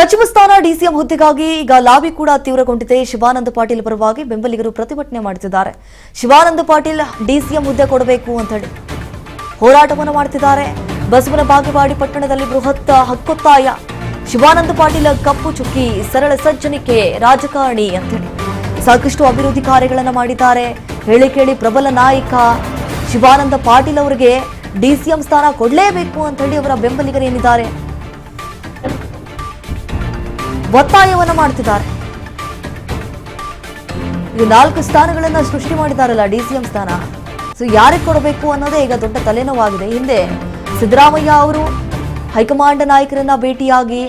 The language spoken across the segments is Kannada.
ಸಚಿವ ಸ್ಥಾನ ಡಿಸಿಎಂ ಹುದ್ದೆಗಾಗಿ ಈಗ ಲಾಬಿ ಕೂಡ ತೀವ್ರಗೊಂಡಿದೆ. ಶಿವಾನಂದ ಪಾಟೀಲ್ ಪರವಾಗಿ ಬೆಂಬಲಿಗರು ಪ್ರತಿಭಟನೆ ಮಾಡುತ್ತಿದ್ದಾರೆ. ಶಿವಾನಂದ ಪಾಟೀಲ್ ಡಿಸಿಎಂ ಹುದ್ದೆ ಕೊಡಬೇಕು ಅಂತ ಹೇಳಿ ಹೋರಾಟವನ್ನು ಮಾಡುತ್ತಿದ್ದಾರೆ. ಬಸವನ ಬಾಗೇವಾಡಿ ಪಟ್ಟಣದಲ್ಲಿ ಬೃಹತ್ ಹಕ್ಕೊತ್ತಾಯ. ಶಿವಾನಂದ ಪಾಟೀಲ್ ಕಪ್ಪು ಚುಕ್ಕಿ, ಸರಳ ಸಜ್ಜನಿಕೆ, ರಾಜಕಾರಣಿ ಅಂತ ಹೇಳಿ ಸಾಕಷ್ಟು ಅಭಿವೃದ್ಧಿ ಕಾರ್ಯಗಳನ್ನು ಮಾಡಿದ್ದಾರೆ. ಹೇಳಿ ಕೇಳಿ ಪ್ರಬಲ ನಾಯಕ ಶಿವಾನಂದ ಪಾಟೀಲ್ ಅವರಿಗೆ ಡಿಸಿಎಂ ಸ್ಥಾನ ಕೊಡಲೇಬೇಕು ಅಂತ ಹೇಳಿ ಅವರ ಬೆಂಬಲಿಗರೇನಿದ್ದಾರೆ ಒತ್ತಾಯವನ್ನು ಮಾಡ್ತಿದ್ದಾರೆ. ಈಗ 4 ಸ್ಥಾನಗಳನ್ನ ಸೃಷ್ಟಿ ಮಾಡಿದಾರಲ್ಲ ಡಿಸಿಎಂ ಸ್ಥಾನ, ಸೊ ಯಾರಿಗೆ ಕೊಡಬೇಕು ಅನ್ನೋದೇ ಈಗ ದೊಡ್ಡ ತಲೆನೋವಾಗಿದೆ. ಹಿಂದೆ ಸಿದ್ದರಾಮಯ್ಯ ಅವರು ಹೈಕಮಾಂಡ್ ನಾಯಕರನ್ನ ಭೇಟಿಯಾಗಿ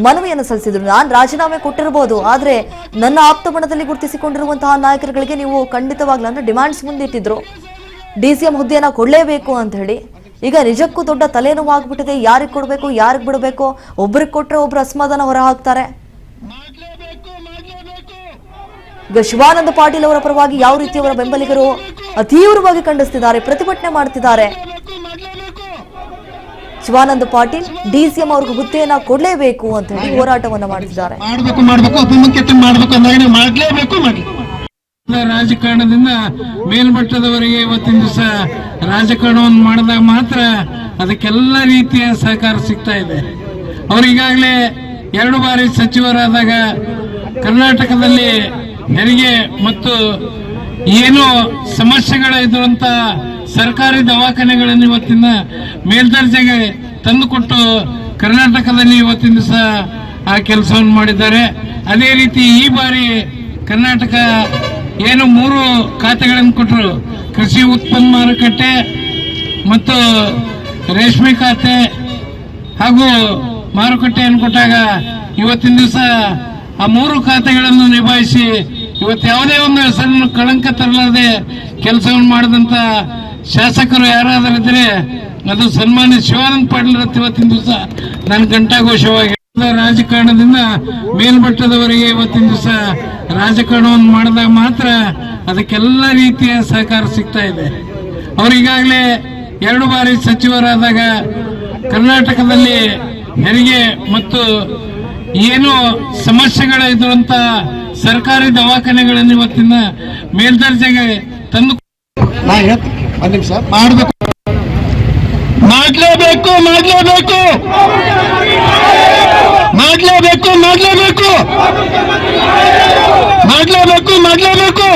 ಮನವಿಯನ್ನು ಸಲ್ಲಿಸಿದ್ರು. ನಾನು ರಾಜೀನಾಮೆ ಕೊಟ್ಟಿರಬಹುದು, ಆದ್ರೆ ನನ್ನ ಆಪ್ತ ಬಣದಲ್ಲಿ ಗುರುತಿಸಿಕೊಂಡಿರುವಂತಹ ನಾಯಕರುಗಳಿಗೆ ನೀವು ಖಂಡಿತವಾಗ್ಲೂ ಅಂದ್ರೆ ಡಿಮ್ಯಾಂಡ್ಸ್ ಮುಂದಿಟ್ಟಿದ್ರು, ಡಿಸಿಎಂ ಹುದ್ದೆಯನ್ನ ಕೊಡಲೇಬೇಕು ಅಂತ ಹೇಳಿ. ಈಗ ನಿಜಕ್ಕೂ ದೊಡ್ಡ ತಲೆನೋವಾಗ್ಬಿಟ್ಟಿದೆ. ಯಾರಿಗೆ ಕೊಡಬೇಕು, ಯಾರಿಗೆ ಬಿಡಬೇಕು, ಒಬ್ರಿಗೆ ಕೊಟ್ರೆ ಒಬ್ರು ಅಸಮಾಧಾನ ಹೊರ ಹಾಕ್ತಾರೆ. ಈಗ ಶಿವಾನಂದ ಪಾಟೀಲ್ ಅವರ ಪರವಾಗಿ ಯಾವ ರೀತಿ ಅವರ ಬೆಂಬಲಿಗರು ತೀವ್ರವಾಗಿ ಖಂಡಿಸ್ತಿದ್ದಾರೆ, ಪ್ರತಿಭಟನೆ ಮಾಡ್ತಿದ್ದಾರೆ. ಶಿವಾನಂದ ಪಾಟೀಲ್ ಡಿಸಿಎಂ ಅವ್ರಿಗೆ ಹುದ್ದೆಯನ್ನ ಕೊಡಲೇಬೇಕು ಅಂತ ಹೇಳಿ ಹೋರಾಟವನ್ನ ಮಾಡ್ತಿದ್ದಾರೆ. ರಾಜಕಾರಣದಿಂದ ಮೇಲ್ಮಟ್ಟದವರೆಗೆ ಇವತ್ತಿನ ದಿವಸ ರಾಜಕಾರಣವನ್ನು ಮಾಡಿದಾಗ ಮಾತ್ರ ಅದಕ್ಕೆಲ್ಲ ರೀತಿಯ ಸಹಕಾರ ಸಿಗ್ತಾ ಇದೆ. ಅವರು ಈಗಾಗಲೇ 2 ಬಾರಿ ಸಚಿವರಾದಾಗ ಕರ್ನಾಟಕದಲ್ಲಿ ಹೆರಿಗೆ ಮತ್ತು ಏನು ಸಮಸ್ಯೆಗಳಿರುವಂತ ಸರ್ಕಾರಿ ದವಾಖಾನೆಗಳನ್ನು ಇವತ್ತಿನ ಮೇಲ್ದರ್ಜೆಗೆ ತಂದುಕೊಟ್ಟು ಕರ್ನಾಟಕದಲ್ಲಿ ಇವತ್ತಿನ ದಿವಸ ಆ ಕೆಲಸವನ್ನು ಮಾಡಿದ್ದಾರೆ. ಅದೇ ರೀತಿ ಈ ಬಾರಿ ಕರ್ನಾಟಕ ಏನು 3 ಖಾತೆಗಳನ್ನು ಕೊಟ್ಟರು, ಕೃಷಿ ಉತ್ಪನ್ನ ಮಾರುಕಟ್ಟೆ ಮತ್ತು ರೇಷ್ಮೆ ಖಾತೆ ಹಾಗೂ ಮಾರುಕಟ್ಟೆಯನ್ನು ಕೊಟ್ಟಾಗ ಇವತ್ತಿನ ದಿವಸ ಆ 3 ಖಾತೆಗಳನ್ನು ನಿಭಾಯಿಸಿ ಇವತ್ತು ಯಾವುದೇ ಒಂದು ಹೆಸರನ್ನು ಕಳಂಕ ತರಲಾರದೆ ಕೆಲಸವನ್ನು ಮಾಡಿದಂತ ಶಾಸಕರು ಯಾರಾದರಿದ್ರೆ ಅದು ಸನ್ಮಾನ್ಯ ಶಿವಾನಂದ ಪಾಟೀಲ್ ಇವತ್ತಿನ ದಿವಸ ನಾನು ಘಂಟಾಘೋಷವಾಗಿ ರಾಜಕಾರಣದಿಂದ ಮೇಲ್ಮಟ್ಟದವರೆಗೆ ಇವತ್ತಿನ ದಿವಸ ರಾಜಕಾರಣವನ್ನು ಮಾಡಿದಾಗ ಮಾತ್ರ ಅದಕ್ಕೆಲ್ಲ ರೀತಿಯ ಸಹಕಾರ ಸಿಗ್ತಾ ಇದೆ. ಅವರು ಈಗಾಗಲೇ 2 ಬಾರಿ ಸಚಿವರಾದಾಗ ಕರ್ನಾಟಕದಲ್ಲಿ ಹೆರಿಗೆ ಮತ್ತು ಏನು ಸಮಸ್ಯೆಗಳಿರುವಂತ ಸರ್ಕಾರಿ ದವಾಖಾನೆಗಳನ್ನು ಇವತ್ತಿನ ಮೇಲ್ದರ್ಜೆಗೆ ತಂದು ಮಾಡಬೇಕು ಮಾಡಲೇಬೇಕು ಮಾಡಲೇಬೇಕು ಮಾಡಲೇಬೇಕು ಮಾಡಲೇಬೇಕು ಮಾಡಲೇಬೇಕು ಮಾಡಲೇಬೇಕು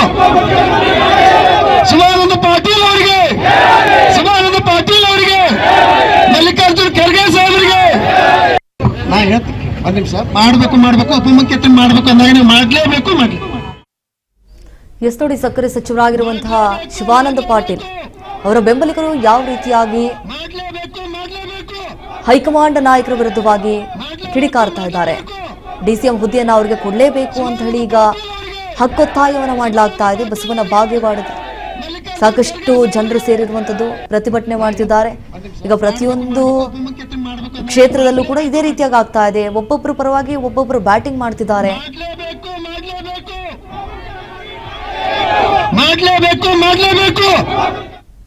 ಶಿವಾನಂದ ಪಾಟೀಲ್ ಅವರಿಗೆ, ಶಿವಾನಂದ ಪಾಟೀಲ್ ಅವರಿಗೆ, ಮಲ್ಲಿಕಾರ್ಜುನ್ ಖರ್ಗೆ ಸಾಹೇಬರಿಗೆ ಮಾಡಬೇಕು ಮಾಡಬೇಕು ಉಪಮುಖ್ಯಮಂತ್ರಿ ಮಾಡಬೇಕು ಅಂದಾಗ ನೀವು ಮಾಡಲೇಬೇಕು ಮಾಡಿ. ಎಸ್ ನೋಡಿ, ಸಕ್ಕರೆ ಸಚಿವರಾಗಿರುವಂತಹ ಶಿವಾನಂದ ಪಾಟೀಲ್ ಅವರ ಬೆಂಬಲಿಗರು ಯಾವ ರೀತಿಯಾಗಿ ಹೈಕಮಾಂಡ್ ನಾಯಕರ ವಿರುದ್ಧವಾಗಿ ಕಿಡಿಕಾರ್ತಾ ಇದ್ದಾರೆ. ಡಿಸಿಎಂ ಹುದ್ದೆಯನ್ನು ಅವರಿಗೆ ಕೊಡಲೇಬೇಕು ಅಂತ ಹೇಳಿ ಈಗ ಹಕ್ಕೊತ್ತಾಯವನ್ನು ಮಾಡಲಾಗ್ತಾ ಇದೆ. ಬಸವನ ಬಾಗೇವಾಡಿ ಸಾಕಷ್ಟು ಜನರು ಸೇರಿರುವಂತದ್ದು ಪ್ರತಿಭಟನೆ ಮಾಡ್ತಿದ್ದಾರೆ. ಈಗ ಪ್ರತಿಯೊಂದು ಕ್ಷೇತ್ರದಲ್ಲೂ ಕೂಡ ಇದೇ ರೀತಿಯಾಗಿ ಆಗ್ತಾ ಇದೆ. ಒಬ್ಬೊಬ್ರು ಪರವಾಗಿ ಒಬ್ಬೊಬ್ರು ಬ್ಯಾಟಿಂಗ್ ಮಾಡ್ತಿದ್ದಾರೆ. ಮಾಡಲೇಬೇಕು ಮಾಡಲೇಬೇಕು